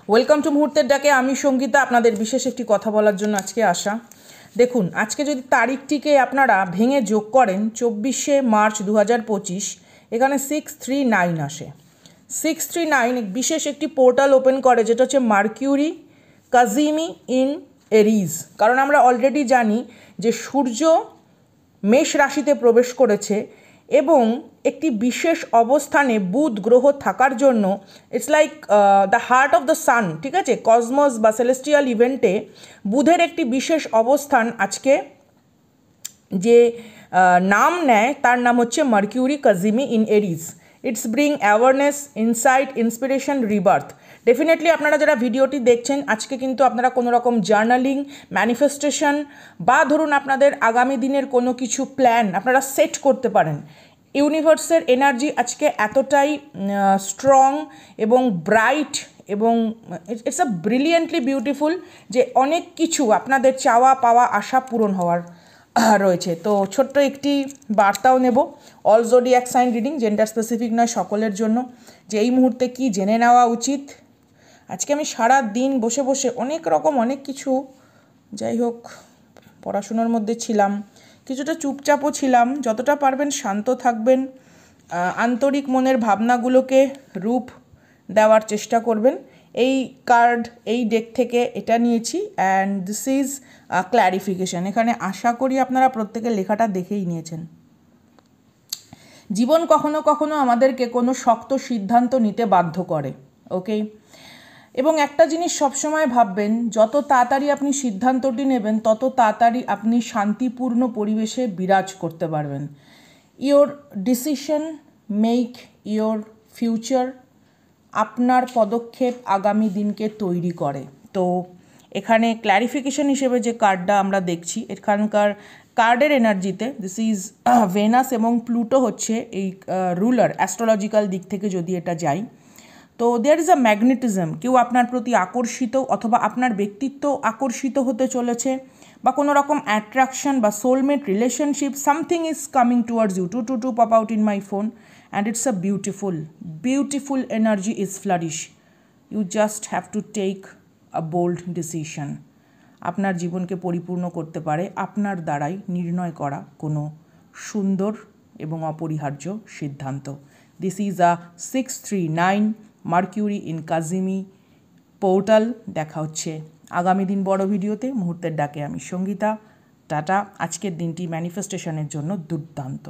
Welcome to মুহূর্তের ডাকে। আমি সঙ্গীতা, আপনাদের বিশেষ একটি কথা বলার জন্য আজকে আসা। দেখুন, আজকে যদি তারিখটিকে আপনারা ভেঙে যোগ করেন 24শে মার্চ 2025, এখানে 639 আসে। 639 বিশেষ একটি পোর্টাল ওপেন করে, যেটা হচ্ছে মার্কিউরি কাজিমি ইন এরিজ। কারণ আমরা অলরেডি জানি যে সূর্য মেষ রাশিতে প্রবেশ করেছে এবং একটি বিশেষ অবস্থানে বুধ গ্রহ থাকার জন্য it's like the heart of the sun, ঠিক আছে, কসমস বা সেলেস্টিয়াল ইভেন্টে বুধের একটি বিশেষ অবস্থান আজকে যে নাম নেয় তার নাম হচ্ছে mercury Kazimi in এরিজ। It's bring awareness, insight, inspiration, rebirth. Definitely আপনারা যারা ভিডিওটি দেখছেন আজকে কিন্তু আপনারা কোনো রকম জার্নালিং, ম্যানিফেস্টেশন বা ধরুন আপনাদের আগামী দিনের কোনো কিছু প্ল্যান আপনারা সেট করতে পারেন। ইউনিভার্সের এনার্জি আজকে এতটাই স্ট্রং এবং ব্রাইট এবং ইটস আ ব্রিলিয়েন্টলি বিউটিফুল যে অনেক কিছু আপনাদের চাওয়া পাওয়া আশা পূরণ হওয়ার রয়েছে। তো ছোট্ট একটি বার্তাও নেব, all zodiac sign reading, gender specific নয়, সকলের জন্য, যে এই মুহূর্তে কি জেনে নেওয়া উচিত। আজকে আমি সারা দিন বসে বসে অনেক কিছু, যাই হোক, পড়াশোনার মধ্যে ছিলাম, কিছুটা চুপচাপও ছিলাম। যতটা পারবেন শান্ত থাকবেন, আন্তরিক মনের ভাবনাগুলোকে রূপ দেওয়ার চেষ্টা করবেন। এই কার্ড, এই ডেক থেকে এটা নিয়েছি অ্যান্ড দিস ইজ ক্ল্যারিফিকেশন। এখানে আশা করি আপনারা প্রত্যেকে লেখাটা দেখেই নিয়েছেন। জীবন কখনো কখনো আমাদেরকে কোনো শক্ত সিদ্ধান্ত নিতে বাধ্য করে, ওকে? এবং একটা জিনিস সবসময় ভাববেন, যত তাড়াতাড়ি আপনি সিদ্ধান্তটি নেবেন তত তাড়াতাড়ি আপনি শান্তিপূর্ণ পরিবেশে বিরাজ করতে পারবেন। Your decision make your future. আপনার পদক্ষেপ আগামী দিনকে তৈরি করে। তো এখানে ক্ল্যারিফিকেশন হিসেবে যে কার্ডটা আমরা দেখছি, এখানকার কার্ডের এনার্জিতে দিস ইজ ভেনাস এবং প্লুটো হচ্ছে এই রুলার, অ্যাস্ট্রোলজিক্যাল দিক থেকে যদি এটা যাই। তো দেয়ার ইজ আ ম্যাগনেটিজম। কেউ আপনার প্রতি আকর্ষিত অথবা আপনার ব্যক্তিত্ব আকর্ষিত হতে চলেছে, বা কোনো রকম অ্যাট্রাকশন বা soulmate relationship, something is coming towards you. To pop out in my phone and it's a beautiful energy is flourish. You just have to take a bold decision. আপনার জীবনকে পরিপূর্ণ করতে পারে আপনার দ্বারাই নির্ণয় করা কোনো সুন্দর এবং অপরিহার্য সিদ্ধান্ত। This is a 639 mercury in Kazimi portal. দেখা হচ্ছে আগামী দিন বড় ভিডিওতে। মুহূর্তের ডাকে আমি সঙ্গীতা, টাটা। আজকের দিনটি ম্যানিফেস্টেশনের জন্য দুর্দান্ত।